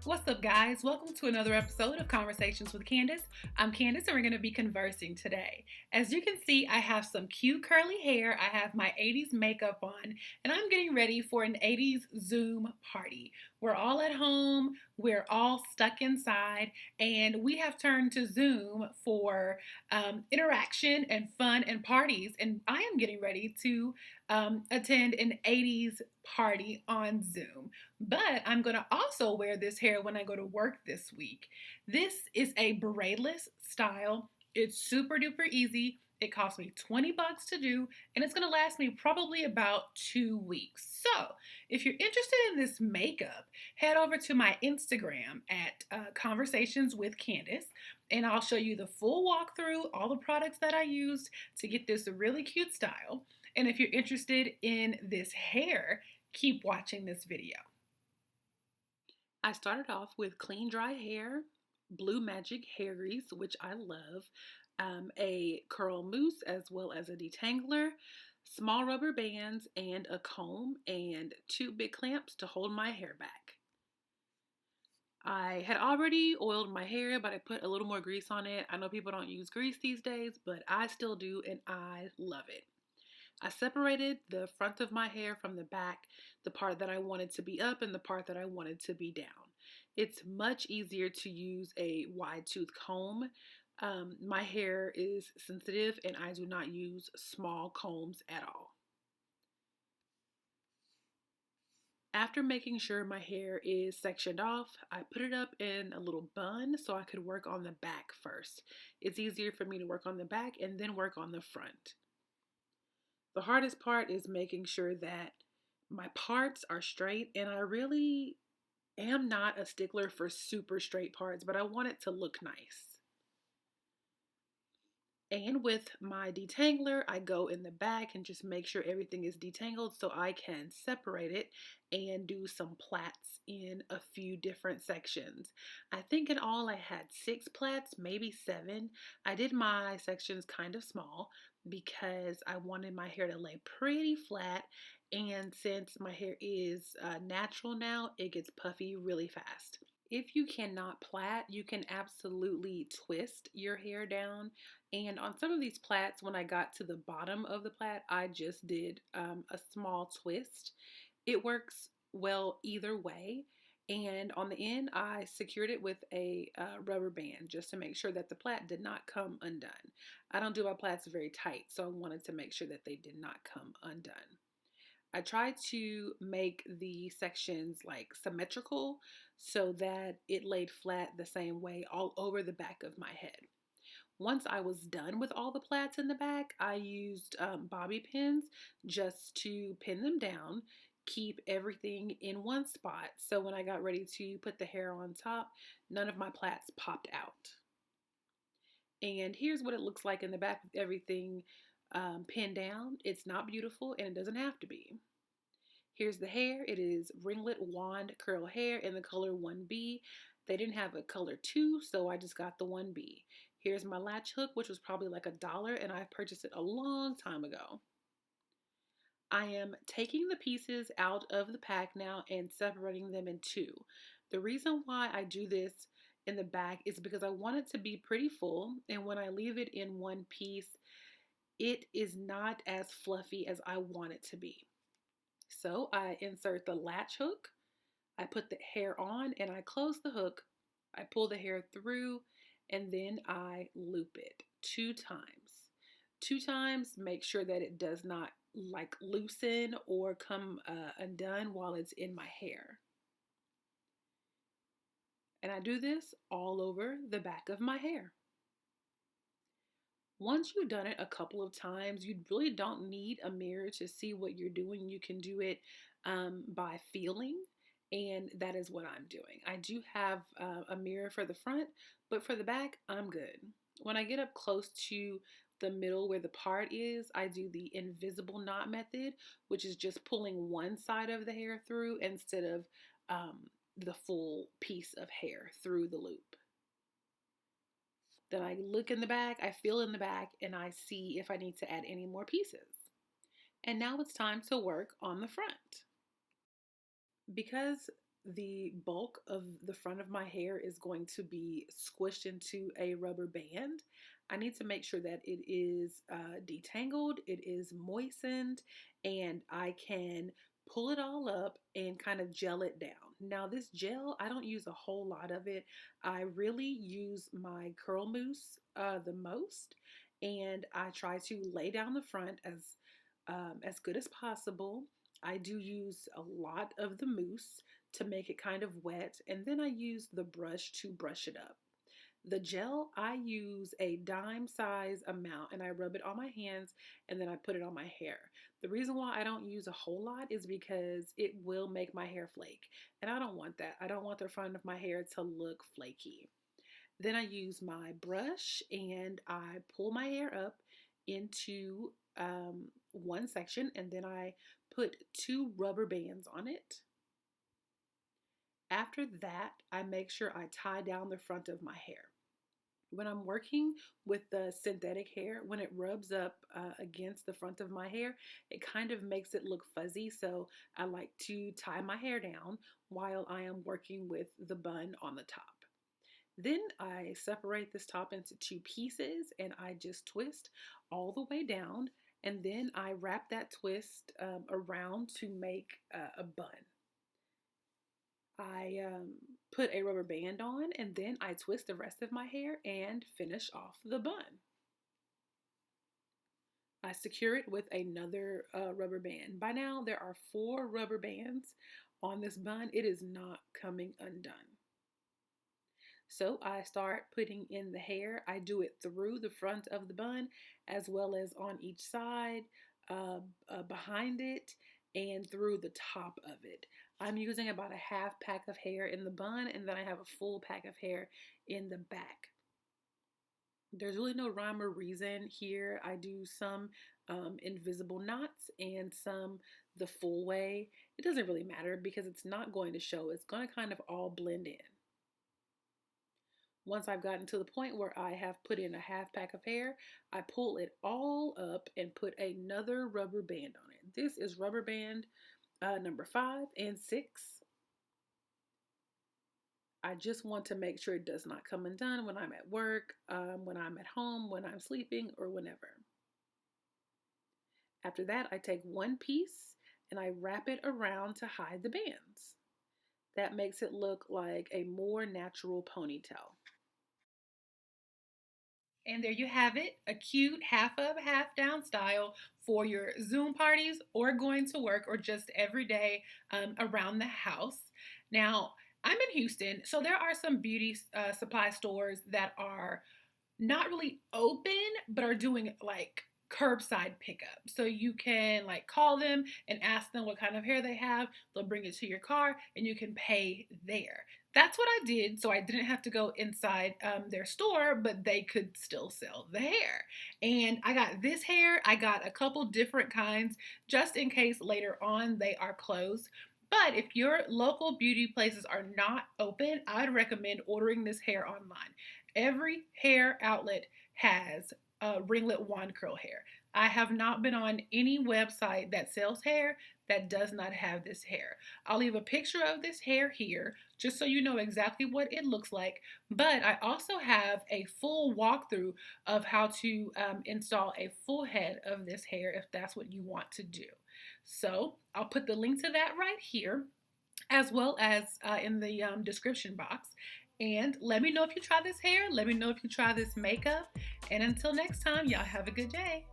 What's up, guys? Welcome to another episode of Conversations with Candace. I'm Candace, and we're going to be conversing today. As you can see, I have some cute curly hair. I have my 80s makeup on, and I'm getting ready for an 80s Zoom party. We're all at home, we're all stuck inside, and we have turned to Zoom for interaction and fun and parties. And I am getting ready to attend an 80s party on Zoom. But I'm going to also wear this hair when I go to work this week. This is a braidless style. It's super duper easy. It cost me 20 bucks to do, and it's going to last me probably about 2 weeks. So if you're interested in this makeup, head over to my Instagram at Conversations with Candace, and I'll show you the full walkthrough, all the products that I used to get this really cute style. And if you're interested in this hair, keep watching this video. I started off with clean dry hair, Blue Magic hair grease, which I love, a curl mousse as well as a detangler, small rubber bands, and a comb, and 2 big clamps to hold my hair back. I had already oiled my hair, but I put a little more grease on it. I know people don't use grease these days, but I still do, and I love it. I separated the front of my hair from the back, the part that I wanted to be up and the part that I wanted to be down. It's much easier to use a wide tooth comb. My hair is sensitive and I do not use small combs at all. After making sure my hair is sectioned off, I put it up in a little bun so I could work on the back first. It's easier for me to work on the back and then work on the front. The hardest part is making sure that my parts are straight, and I really am not a stickler for super straight parts, but I want it to look nice. And with my detangler, I go in the back and just make sure everything is detangled so I can separate it and do some plaits in a few different sections. I think in all I had 6 plaits, maybe 7. I did my sections kind of small because I wanted my hair to lay pretty flat, and since my hair is natural now, it gets puffy really fast. If you cannot plait, you can absolutely twist your hair down. And on some of these plaits, when I got to the bottom of the plait, I just did a small twist. It works well either way. And on the end, I secured it with a rubber band just to make sure that the plait did not come undone. I don't do my plaits very tight, so I wanted to make sure that they did not come undone. I tried to make the sections like symmetrical so that it laid flat the same way all over the back of my head. Once I was done with all the plaits in the back, I used bobby pins just to pin them down, keep everything in one spot. So when I got ready to put the hair on top, none of my plaits popped out. And here's what it looks like in the back with everything pinned down. It's not beautiful, and it doesn't have to be. Here's the hair. It is ringlet wand curl hair in the color 1B. They didn't have a color 2, so I just got the 1B. Here's my latch hook, which was probably like $1, and I purchased it a long time ago. I am taking the pieces out of the pack now and separating them in 2. The reason why I do this in the back is because I want it to be pretty full, and when I leave it in one piece, it is not as fluffy as I want it to be. So I insert the latch hook, I put the hair on, and I close the hook. I pull the hair through, and then I loop it 2 times. 2 times, make sure that it does not like loosen or come undone while it's in my hair. And I do this all over the back of my hair. Once you've done it a couple of times, you really don't need a mirror to see what you're doing. You can do it by feeling, and that is what I'm doing. I do have a mirror for the front, but for the back, I'm good. When I get up close to the middle where the part is, I do the invisible knot method, which is just pulling one side of the hair through instead of the full piece of hair through the loop. Then I look in the back, I feel in the back, and I see if I need to add any more pieces. And now it's time to work on the front. Because the bulk of the front of my hair is going to be squished into a rubber band, I need to make sure that it is detangled, it is moistened, and I can pull it all up and kind of gel it down. Now, this gel, I don't use a whole lot of it. I really use my curl mousse the most, and I try to lay down the front as good as possible. I do use a lot of the mousse to make it kind of wet, and then I use the brush to brush it up. The gel, I use a dime size amount and I rub it on my hands and then I put it on my hair. The reason why I don't use a whole lot is because it will make my hair flake, and I don't want that. I don't want the front of my hair to look flaky. Then I use my brush and I pull my hair up into one section, and then I put 2 rubber bands on it. After that, I make sure I tie down the front of my hair. When I'm working with the synthetic hair, when it rubs up against the front of my hair, it kind of makes it look fuzzy. So I like to tie my hair down while I am working with the bun on the top. Then I separate this top into 2 pieces and I just twist all the way down. And then I wrap that twist around to make a bun. I put a rubber band on and then I twist the rest of my hair and finish off the bun. I secure it with another rubber band. By now there are 4 rubber bands on this bun. It is not coming undone. So I start putting in the hair. I do it through the front of the bun as well as on each side, behind it, and through the top of it. I'm using about a half pack of hair in the bun, and then I have a full pack of hair in the back. There's really no rhyme or reason here. I do some invisible knots and some the full way. It doesn't really matter because it's not going to show. It's going to kind of all blend in. Once I've gotten to the point where I have put in a half pack of hair, I pull it all up and put another rubber band on it. This is rubber band number 5 and 6. I just want to make sure it does not come undone when I'm at work, when I'm at home, when I'm sleeping, or whenever. After that, I take one piece and I wrap it around to hide the bands. That makes it look like a more natural ponytail. And there you have it, a cute half up, half down style for your Zoom parties or going to work or just every day around the house. Now, I'm in Houston, so there are some beauty supply stores that are not really open, but are doing like curbside pickup. So you can like call them and ask them what kind of hair they have. They'll bring it to your car and you can pay there. That's what I did, so I didn't have to go inside their store, but they could still sell the hair. And I got this hair. I got a couple different kinds just in case later on they are closed. But if your local beauty places are not open, I'd recommend ordering this hair online. Every hair outlet has ringlet wand curl hair. I have not been on any website that sells hair that does not have this hair. I'll leave a picture of this hair here just so you know exactly what it looks like. But I also have a full walkthrough of how to install a full head of this hair if that's what you want to do. So I'll put the link to that right here, as well as in the description box. And let me know if you try this hair. Let me know if you try this makeup. And until next time, y'all have a good day.